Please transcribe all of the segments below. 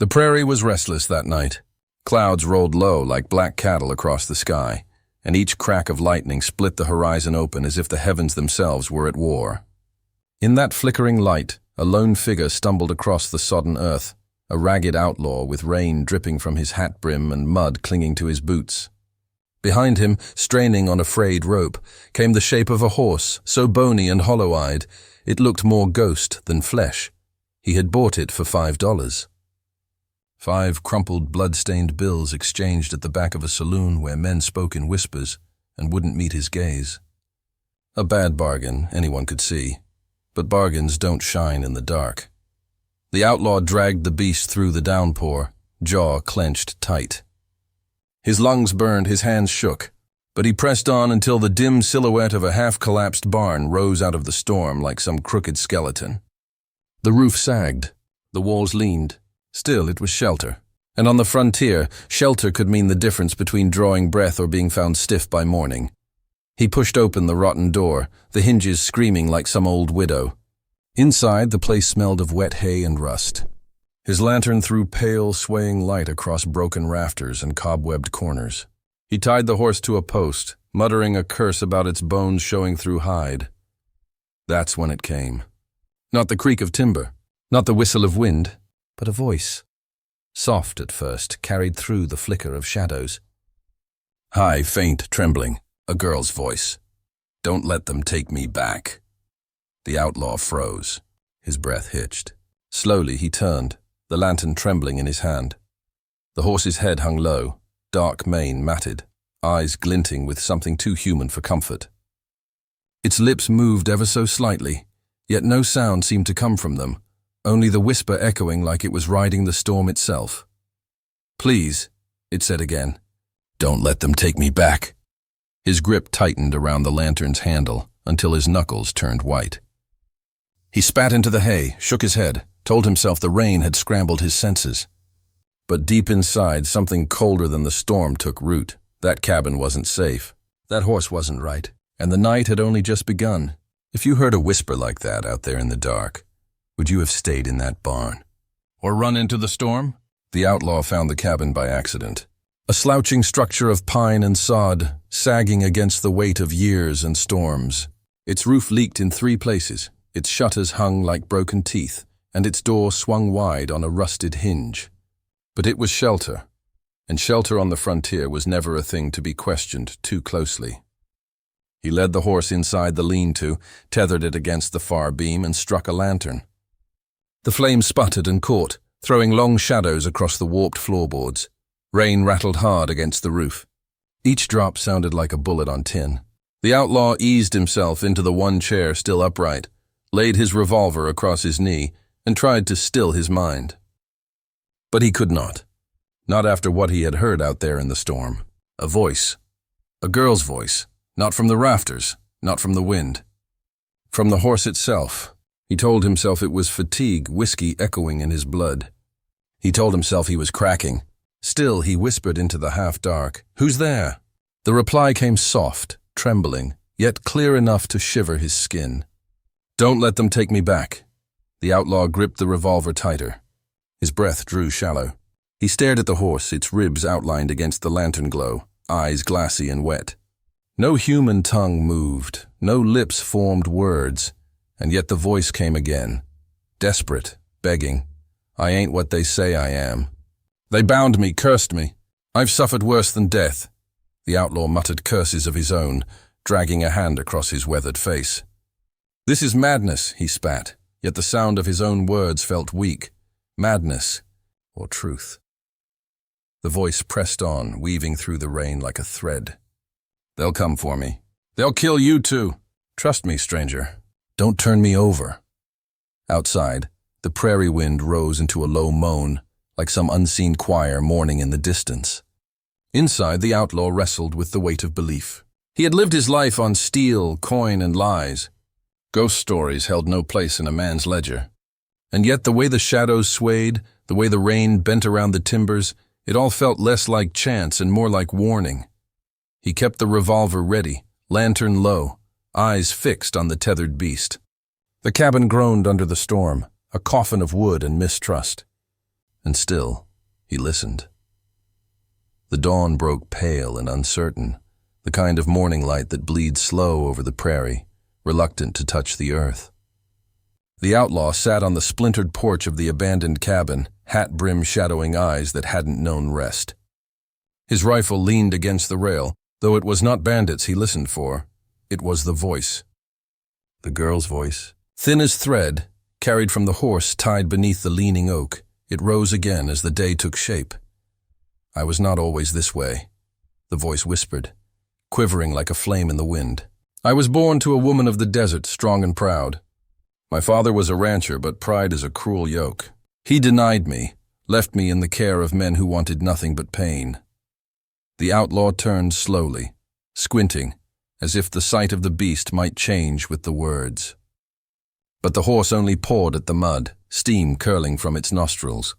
The prairie was restless that night. Clouds rolled low like black cattle across the sky, and each crack of lightning split the horizon open as if the heavens themselves were at war. In that flickering light, a lone figure stumbled across the sodden earth, a ragged outlaw with rain dripping from his hat brim and mud clinging to his boots. Behind him, straining on a frayed rope, came the shape of a horse, so bony and hollow-eyed, it looked more ghost than flesh. He had bought it for $5. 5 crumpled, blood-stained bills exchanged at the back of a saloon where men spoke in whispers and wouldn't meet his gaze. A bad bargain, anyone could see, but bargains don't shine in the dark. The outlaw dragged the beast through the downpour, jaw clenched tight. His lungs burned, his hands shook, but he pressed on until the dim silhouette of a half-collapsed barn rose out of the storm like some crooked skeleton. The roof sagged, the walls leaned. Still, it was shelter. And on the frontier, shelter could mean the difference between drawing breath or being found stiff by morning. He pushed open the rotten door, the hinges screaming like some old widow. Inside, the place smelled of wet hay and rust. His lantern threw pale, swaying light across broken rafters and cobwebbed corners. He tied the horse to a post, muttering a curse about its bones showing through hide. That's when it came. Not the creak of timber, not the whistle of wind, but a voice. Soft at first, carried through the flicker of shadows. High, faint, trembling, a girl's voice. Don't let them take me back. The outlaw froze. His breath hitched. Slowly he turned, the lantern trembling in his hand. The horse's head hung low, dark mane matted, eyes glinting with something too human for comfort. Its lips moved ever so slightly, yet no sound seemed to come from them, only the whisper echoing like it was riding the storm itself. Please, it said again, don't let them take me back. His grip tightened around the lantern's handle until his knuckles turned white. He spat into the hay, shook his head, told himself the rain had scrambled his senses. But deep inside, something colder than the storm took root. That cabin wasn't safe. That horse wasn't right. And the night had only just begun. If you heard a whisper like that out there in the dark, would you have stayed in that barn? Or run into the storm? The outlaw found the cabin by accident. A slouching structure of pine and sod, sagging against the weight of years and storms. Its roof leaked in 3 places, its shutters hung like broken teeth, and its door swung wide on a rusted hinge. But it was shelter, and shelter on the frontier was never a thing to be questioned too closely. He led the horse inside the lean-to, tethered it against the far beam, and struck a lantern. The flame sputtered and caught, throwing long shadows across the warped floorboards. Rain rattled hard against the roof. Each drop sounded like a bullet on tin. The outlaw eased himself into the one chair still upright, laid his revolver across his knee, and tried to still his mind. But he could not. Not after what he had heard out there in the storm. A voice. A girl's voice. Not from the rafters, not from the wind. From the horse itself. He told himself it was fatigue, whiskey echoing in his blood. He told himself he was cracking. Still, he whispered into the half-dark, "Who's there?" The reply came soft, trembling, yet clear enough to shiver his skin. "Don't let them take me back." The outlaw gripped the revolver tighter. His breath drew shallow. He stared at the horse, its ribs outlined against the lantern glow, eyes glassy and wet. No human tongue moved, no lips formed words, and yet the voice came again, desperate, begging. "I ain't what they say I am. They bound me, cursed me. I've suffered worse than death." The outlaw muttered curses of his own, dragging a hand across his weathered face. "This is madness," he spat, yet the sound of his own words felt weak. Madness, or truth. The voice pressed on, weaving through the rain like a thread. "They'll come for me. They'll kill you too. Trust me, stranger. Don't turn me over." Outside, the prairie wind rose into a low moan, like some unseen choir mourning in the distance. Inside, the outlaw wrestled with the weight of belief. He had lived his life on steel, coin, and lies. Ghost stories held no place in a man's ledger. And yet the way the shadows swayed, the way the rain bent around the timbers, it all felt less like chance and more like warning. He kept the revolver ready, lantern low, eyes fixed on the tethered beast. The cabin groaned under the storm, a coffin of wood and mistrust. and still, he listened. The dawn broke pale and uncertain, the kind of morning light that bleeds slow over the prairie, reluctant to touch the earth. The outlaw sat on the splintered porch of the abandoned cabin, hat-brim shadowing eyes that hadn't known rest. His rifle leaned against the rail, though it was not bandits he listened for. It was the voice. The girl's voice. Thin as thread, carried from the horse tied beneath the leaning oak, it rose again as the day took shape. "I was not always this way," the voice whispered, quivering like a flame in the wind. "I was born to a woman of the desert, strong and proud. My father was a rancher, but pride is a cruel yoke. He denied me, left me in the care of men who wanted nothing but pain." The outlaw turned slowly, squinting, as if the sight of the beast might change with the words. But the horse only pawed at the mud, steam curling from its nostrils.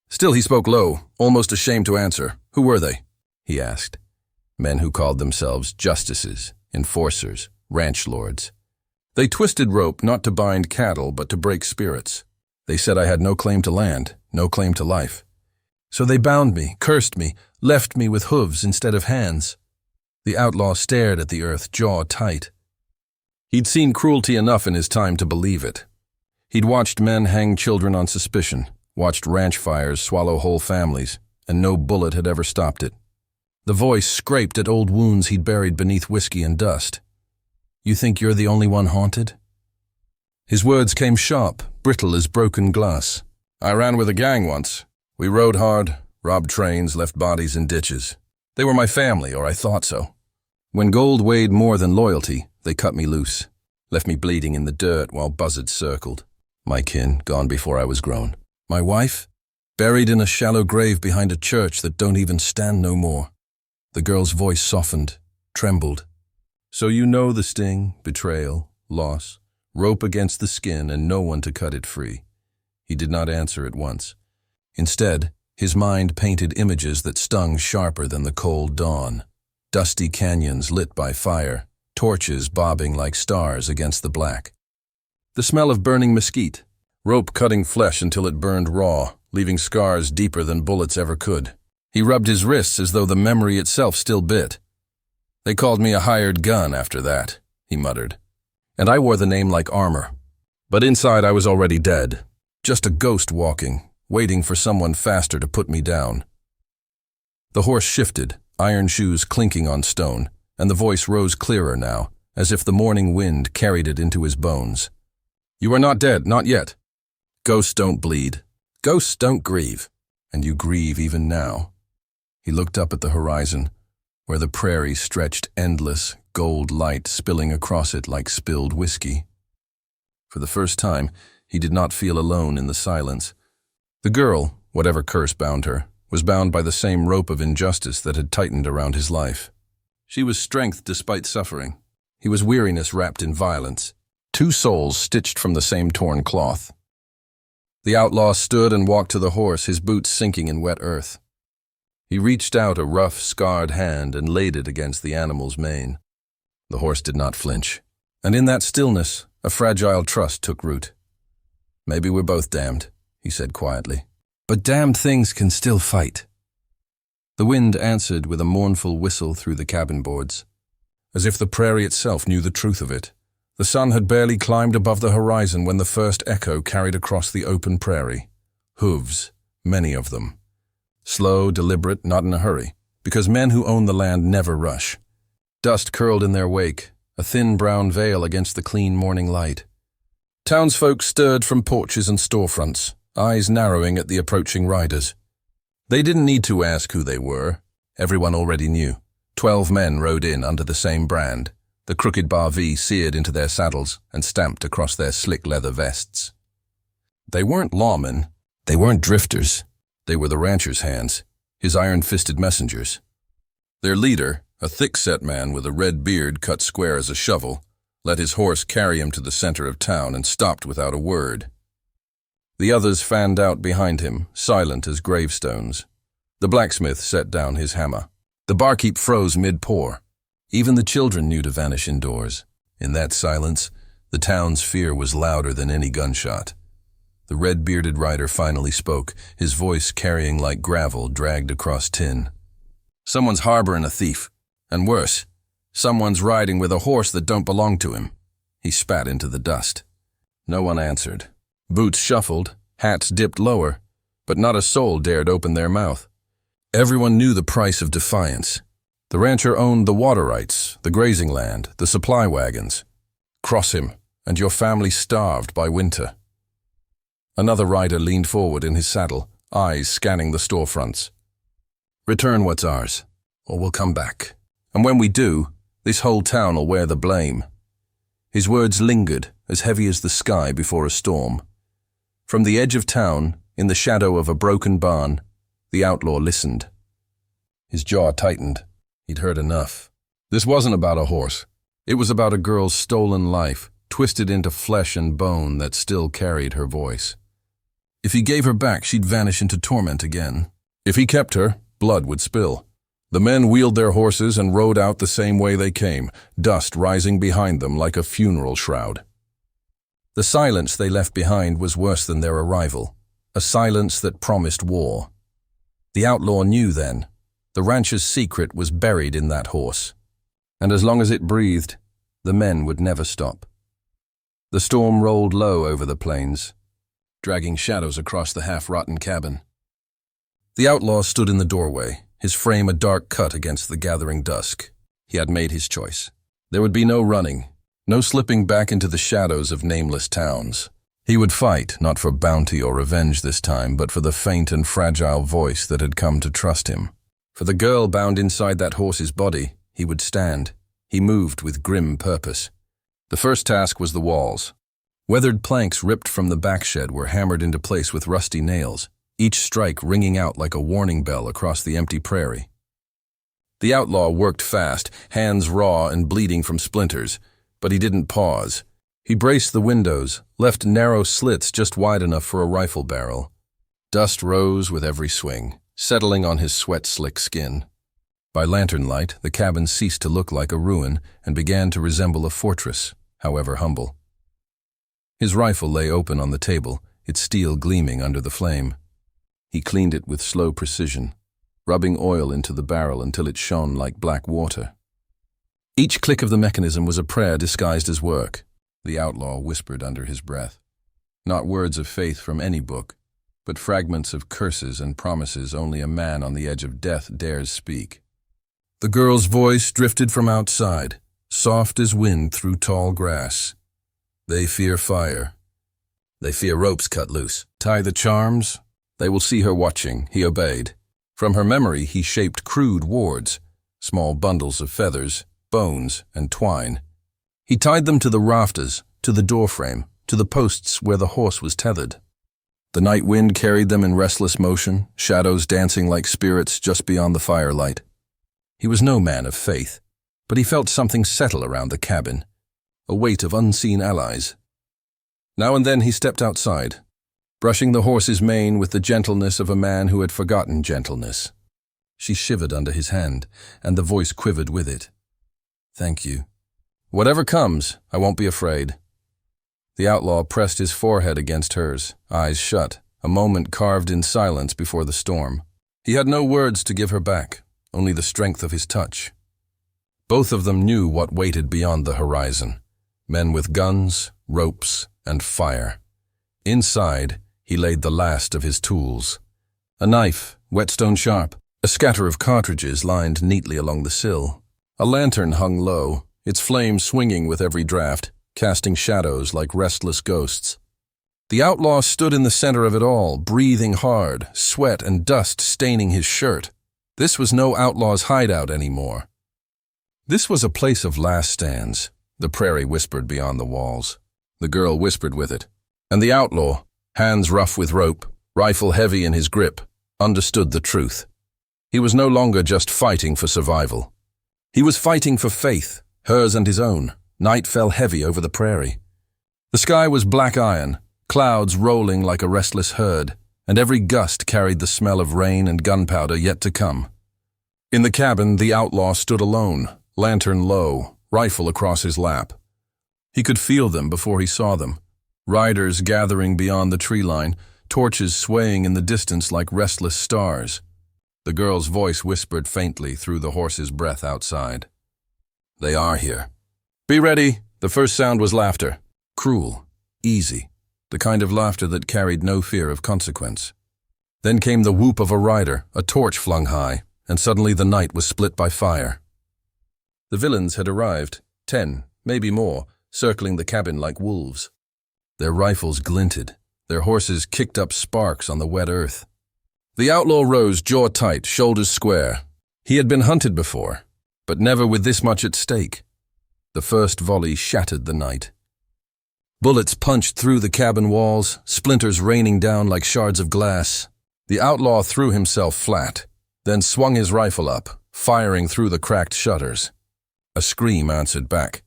Still he spoke low, almost ashamed to answer. "Who were they?" he asked. "Men who called themselves justices, enforcers, ranch lords. They twisted rope not to bind cattle but to break spirits. They said I had no claim to land, no claim to life. So they bound me, cursed me, left me with hooves instead of hands." The outlaw stared at the earth, jaw tight. He'd seen cruelty enough in his time to believe it. He'd watched men hang children on suspicion, watched ranch fires swallow whole families, and no bullet had ever stopped it. The voice scraped at old wounds he'd buried beneath whiskey and dust. "You think you're the only one haunted?" His words came sharp, brittle as broken glass. "I ran with a gang once. We rode hard, robbed trains, left bodies in ditches. They were my family, or I thought so. When gold weighed more than loyalty, they cut me loose, left me bleeding in the dirt while buzzards circled. My kin, gone before I was grown. My wife, buried in a shallow grave behind a church that don't even stand no more." The girl's voice softened, trembled. "So you know the sting, betrayal, loss, rope against the skin and no one to cut it free." He did not answer at once. Instead, his mind painted images that stung sharper than the cold dawn. Dusty canyons lit by fire, torches bobbing like stars against the black. The smell of burning mesquite, rope cutting flesh until it burned raw, leaving scars deeper than bullets ever could. He rubbed his wrists as though the memory itself still bit. "They called me a hired gun after that," he muttered. "And I wore the name like armor. But inside I was already dead, just a ghost walking, waiting for someone faster to put me down." The horse shifted, iron shoes clinking on stone, and the voice rose clearer now, as if the morning wind carried it into his bones. "You are not dead, not yet. Ghosts don't bleed. Ghosts don't grieve. And you grieve even now." He looked up at the horizon, where the prairie stretched endless, gold light spilling across it like spilled whiskey. For the first time, he did not feel alone in the silence. The girl, whatever curse bound her, was bound by the same rope of injustice that had tightened around his life. She was strength despite suffering. He was weariness wrapped in violence. Two souls stitched from the same torn cloth. The outlaw stood and walked to the horse, his boots sinking in wet earth. He reached out a rough, scarred hand and laid it against the animal's mane. The horse did not flinch, and in that stillness, a fragile trust took root. "Maybe we're both damned," he said quietly. "But damned things can still fight." The wind answered with a mournful whistle through the cabin boards, as if the prairie itself knew the truth of it. The sun had barely climbed above the horizon when the first echo carried across the open prairie. Hooves, many of them. Slow, deliberate, not in a hurry, because men who own the land never rush. Dust curled in their wake, a thin brown veil against the clean morning light. Townsfolk stirred from porches and storefronts, eyes narrowing at the approaching riders. They didn't need to ask who they were. Everyone already knew. 12 men rode in under the same brand, the crooked bar V seared into their saddles and stamped across their slick leather vests. They weren't lawmen. They weren't drifters. They were the rancher's hands, his iron-fisted messengers. Their leader, a thick-set man with a red beard cut square as a shovel, let his horse carry him to the center of town and stopped without a word. The others fanned out behind him, silent as gravestones. The blacksmith set down his hammer. The barkeep froze mid-pour. Even the children knew to vanish indoors. In that silence, the town's fear was louder than any gunshot. The red-bearded rider finally spoke, his voice carrying like gravel dragged across tin. "Someone's harboring a thief. And worse, someone's riding with a horse that don't belong to him." He spat into the dust. No one answered. Boots shuffled, hats dipped lower, but not a soul dared open their mouth. Everyone knew the price of defiance. The rancher owned the water rights, the grazing land, the supply wagons. Cross him, and your family starved by winter. Another rider leaned forward in his saddle, eyes scanning the storefronts. "Return what's ours, or we'll come back. And when we do, this whole town'll wear the blame." His words lingered, as heavy as the sky before a storm. From the edge of town, in the shadow of a broken barn, the outlaw listened. His jaw tightened. He'd heard enough. This wasn't about a horse. It was about a girl's stolen life, twisted into flesh and bone that still carried her voice. If he gave her back, she'd vanish into torment again. If he kept her, blood would spill. The men wheeled their horses and rode out the same way they came, dust rising behind them like a funeral shroud. The silence they left behind was worse than their arrival, a silence that promised war. The outlaw knew then. The rancher's secret was buried in that horse. And as long as it breathed, the men would never stop. The storm rolled low over the plains, dragging shadows across the half-rotten cabin. The outlaw stood in the doorway, his frame a dark cut against the gathering dusk. He had made his choice. There would be no running, no slipping back into the shadows of nameless towns. He would fight, not for bounty or revenge this time, but for the faint and fragile voice that had come to trust him. For the girl bound inside that horse's body, he would stand. He moved with grim purpose. The first task was the walls. Weathered planks ripped from the back shed were hammered into place with rusty nails, each strike ringing out like a warning bell across the empty prairie. The outlaw worked fast, hands raw and bleeding from splinters, but he didn't pause. He braced the windows, left narrow slits just wide enough for a rifle barrel. Dust rose with every swing, settling on his sweat-slick skin. By lantern light, the cabin ceased to look like a ruin and began to resemble a fortress, however humble. His rifle lay open on the table, its steel gleaming under the flame. He cleaned it with slow precision, rubbing oil into the barrel until it shone like black water. Each click of the mechanism was a prayer disguised as work, the outlaw whispered under his breath. Not words of faith from any book, but fragments of curses and promises only a man on the edge of death dares speak. The girl's voice drifted from outside, soft as wind through tall grass. "They fear fire. They fear ropes cut loose. Tie the charms. They will see her watching." He obeyed. From her memory he shaped crude wards, small bundles of feathers, bones, and twine. He tied them to the rafters, to the doorframe, to the posts where the horse was tethered. The night wind carried them in restless motion, shadows dancing like spirits just beyond the firelight. He was no man of faith, but he felt something settle around the cabin, a weight of unseen allies. Now and then he stepped outside, brushing the horse's mane with the gentleness of a man who had forgotten gentleness. She shivered under his hand, and the voice quivered with it. "Thank you. Whatever comes, I won't be afraid." The outlaw pressed his forehead against hers, eyes shut, a moment carved in silence before the storm. He had no words to give her back, only the strength of his touch. Both of them knew what waited beyond the horizon. Men with guns, ropes, and fire. Inside, he laid the last of his tools. A knife, whetstone sharp, a scatter of cartridges lined neatly along the sill. A lantern hung low, its flame swinging with every draft, casting shadows like restless ghosts. The outlaw stood in the center of it all, breathing hard, sweat and dust staining his shirt. This was no outlaw's hideout anymore. This was a place of last stands, the prairie whispered beyond the walls. The girl whispered with it. And the outlaw, hands rough with rope, rifle heavy in his grip, understood the truth. He was no longer just fighting for survival. He was fighting for faith, hers and his own. Night fell heavy over the prairie. The sky was black iron, clouds rolling like a restless herd, and every gust carried the smell of rain and gunpowder yet to come. In the cabin, the outlaw stood alone, lantern low, rifle across his lap. He could feel them before he saw them, Riders gathering beyond the tree line, torches swaying in the distance like restless stars. The girl's voice whispered faintly through the horse's breath outside. "They are here. Be ready." The first sound was laughter. Cruel, easy, the kind of laughter that carried no fear of consequence. Then came the whoop of a rider, a torch flung high, and suddenly the night was split by fire. The villains had arrived, 10, maybe more, circling the cabin like wolves. Their rifles glinted. Their horses kicked up sparks on the wet earth. The outlaw rose, jaw tight, shoulders square. He had been hunted before, but never with this much at stake. The first volley shattered the night. Bullets punched through the cabin walls, splinters raining down like shards of glass. The outlaw threw himself flat, then swung his rifle up, firing through the cracked shutters. A scream answered back.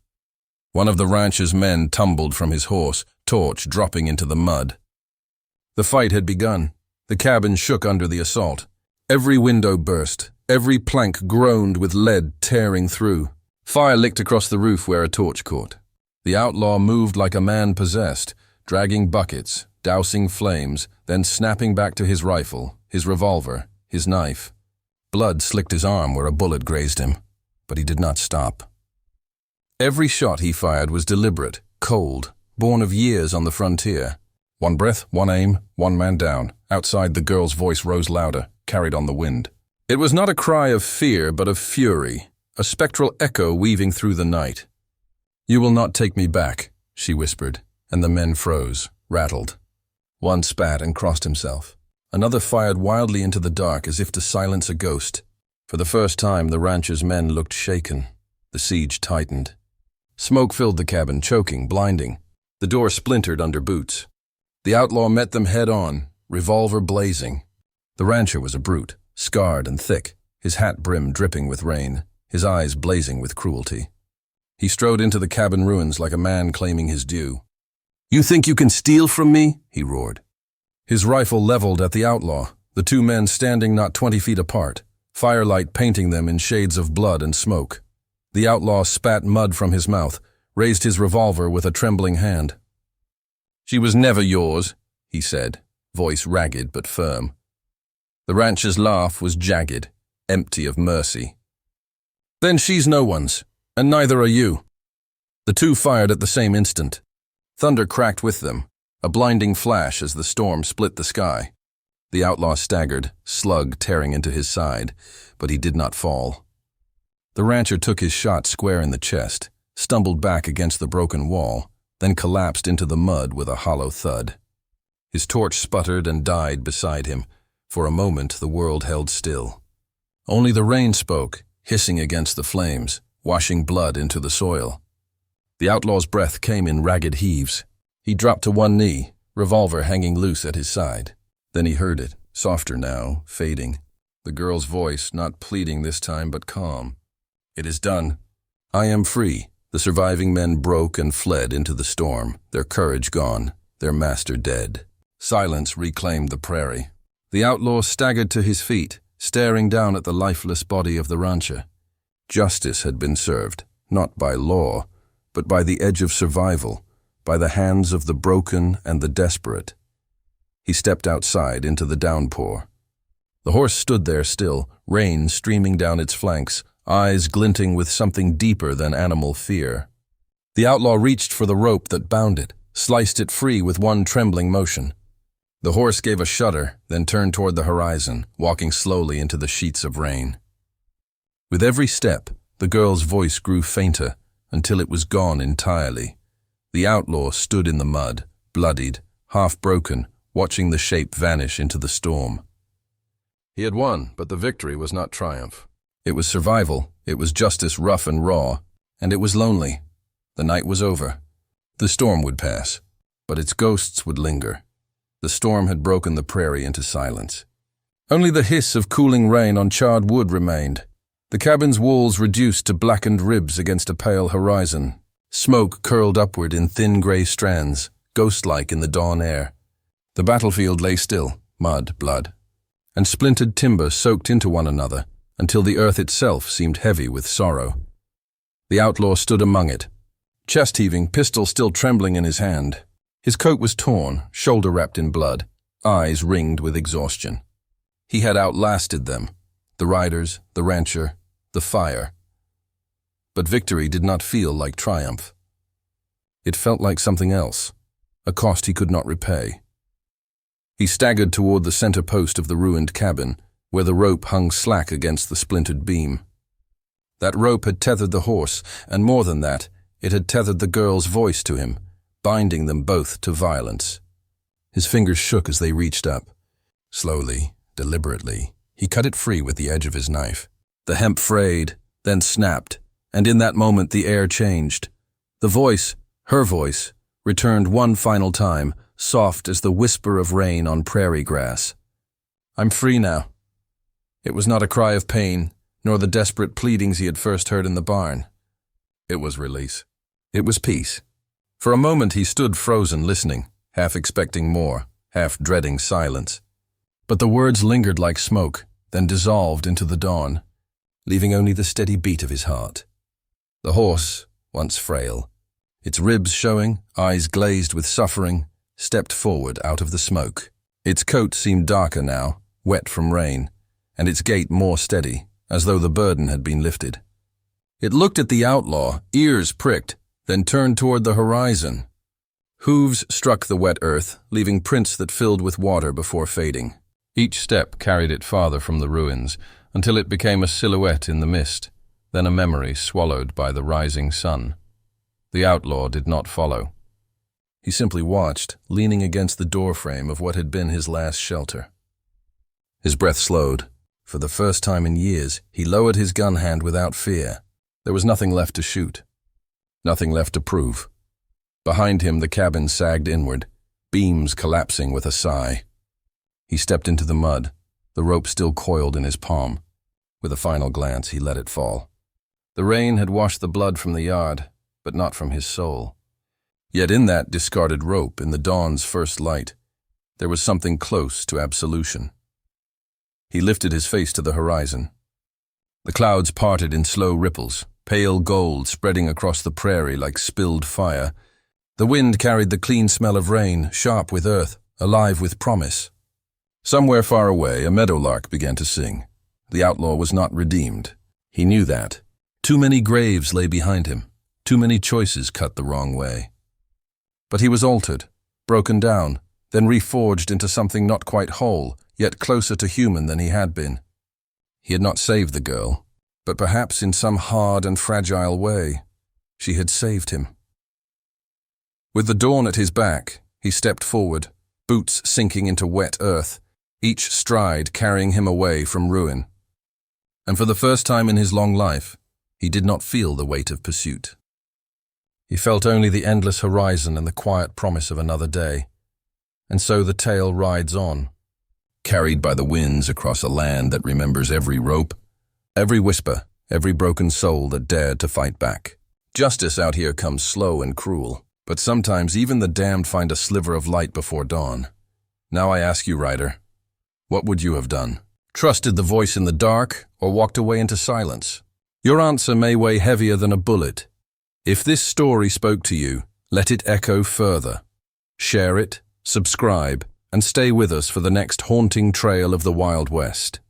One of the rancher's men tumbled from his horse, torch dropping into the mud. The fight had begun. The cabin shook under the assault. Every window burst. Every plank groaned with lead tearing through. Fire licked across the roof where a torch caught. The outlaw moved like a man possessed, dragging buckets, dousing flames, then snapping back to his rifle, his revolver, his knife. Blood slicked his arm where a bullet grazed him, but he did not stop. Every shot he fired was deliberate, cold, born of years on the frontier. One breath, one aim, one man down. Outside, the girl's voice rose louder, carried on the wind. It was not a cry of fear, but of fury, a spectral echo weaving through the night. "You will not take me back," she whispered, and the men froze, rattled. One spat and crossed himself. Another fired wildly into the dark as if to silence a ghost. For the first time, the rancher's men looked shaken. The siege tightened. Smoke filled the cabin, choking, blinding. The door splintered under boots. The outlaw met them head-on, revolver blazing. The rancher was a brute, scarred and thick, his hat brim dripping with rain, his eyes blazing with cruelty. He strode into the cabin ruins like a man claiming his due. "You think you can steal from me?" he roared. His rifle leveled at the outlaw, the two men standing not 20 feet apart, firelight painting them in shades of blood and smoke. The outlaw spat mud from his mouth, raised his revolver with a trembling hand. "She was never yours," he said, voice ragged but firm. The rancher's laugh was jagged, empty of mercy. "Then she's no one's, and neither are you." The two fired at the same instant. Thunder cracked with them, a blinding flash as the storm split the sky. The outlaw staggered, slug tearing into his side, but he did not fall. The rancher took his shot square in the chest, stumbled back against the broken wall, then collapsed into the mud with a hollow thud. His torch sputtered and died beside him. For a moment, the world held still. Only the rain spoke, hissing against the flames, washing blood into the soil. The outlaw's breath came in ragged heaves. He dropped to one knee, revolver hanging loose at his side. Then he heard it, softer now, fading. The girl's voice, not pleading this time, but calm. "It is done. I am free." The surviving men broke and fled into the storm, their courage gone, their master dead. Silence reclaimed the prairie. The outlaw staggered to his feet, staring down at the lifeless body of the rancher. Justice had been served, not by law, but by the edge of survival, by the hands of the broken and the desperate. He stepped outside into the downpour. The horse stood there still, rain streaming down its flanks, eyes glinting with something deeper than animal fear. The outlaw reached for the rope that bound it, sliced it free with one trembling motion. The horse gave a shudder, then turned toward the horizon, walking slowly into the sheets of rain. With every step, the girl's voice grew fainter, until it was gone entirely. The outlaw stood in the mud, bloodied, half-broken, watching the shape vanish into the storm. He had won, but the victory was not triumph. It was survival, it was justice rough and raw, and it was lonely. The night was over. The storm would pass, but its ghosts would linger. The storm had broken the prairie into silence. Only the hiss of cooling rain on charred wood remained. The cabin's walls reduced to blackened ribs against a pale horizon. Smoke curled upward in thin gray strands, ghost-like in the dawn air. The battlefield lay still, mud, blood, and splintered timber soaked into one another, until the earth itself seemed heavy with sorrow. The outlaw stood among it, chest-heaving, pistol still trembling in his hand. His coat was torn, shoulder wrapped in blood, eyes ringed with exhaustion. He had outlasted them, the riders, the rancher, the fire. But victory did not feel like triumph. It felt like something else, a cost he could not repay. He staggered toward the center post of the ruined cabin, where the rope hung slack against the splintered beam. That rope had tethered the horse, and more than that, it had tethered the girl's voice to him, binding them both to violence. His fingers shook as they reached up. Slowly, deliberately, he cut it free with the edge of his knife. The hemp frayed, then snapped, and in that moment the air changed. The voice, her voice, returned one final time, soft as the whisper of rain on prairie grass. "I'm free now." It was not a cry of pain, nor the desperate pleadings he had first heard in the barn. It was release. It was peace. For a moment he stood frozen, listening, half expecting more, half dreading silence. But the words lingered like smoke, then dissolved into the dawn, leaving only the steady beat of his heart. The horse, once frail, its ribs showing, eyes glazed with suffering, stepped forward out of the smoke. Its coat seemed darker now, wet from rain, and its gait more steady, as though the burden had been lifted. It looked at the outlaw, ears pricked, then turned toward the horizon. Hooves struck the wet earth, leaving prints that filled with water before fading. Each step carried it farther from the ruins, until it became a silhouette in the mist, then a memory swallowed by the rising sun. The outlaw did not follow. He simply watched, leaning against the doorframe of what had been his last shelter. His breath slowed. For the first time in years, he lowered his gun hand without fear. There was nothing left to shoot. Nothing left to prove. Behind him, the cabin sagged inward, beams collapsing with a sigh. He stepped into the mud, the rope still coiled in his palm. With a final glance, he let it fall. The rain had washed the blood from the yard, but not from his soul. Yet in that discarded rope, in the dawn's first light, there was something close to absolution. He lifted his face to the horizon. The clouds parted in slow ripples, pale gold spreading across the prairie like spilled fire. The wind carried the clean smell of rain, sharp with earth, alive with promise. Somewhere far away, a meadowlark began to sing. The outlaw was not redeemed. He knew that. Too many graves lay behind him. Too many choices cut the wrong way. But he was altered, broken down, then reforged into something not quite whole, yet closer to human than he had been. He had not saved the girl, but perhaps in some hard and fragile way, she had saved him. With the dawn at his back, he stepped forward, boots sinking into wet earth, each stride carrying him away from ruin. And for the first time in his long life, he did not feel the weight of pursuit. He felt only the endless horizon and the quiet promise of another day. And so the tale rides on, carried by the winds across a land that remembers every rope, every whisper, every broken soul that dared to fight back. Justice out here comes slow and cruel, but sometimes even the damned find a sliver of light before dawn. Now I ask you, Ryder, what would you have done? Trusted the voice in the dark, or walked away into silence? Your answer may weigh heavier than a bullet. If this story spoke to you, let it echo further. Share it, subscribe, and stay with us for the next haunting trail of the Wild West.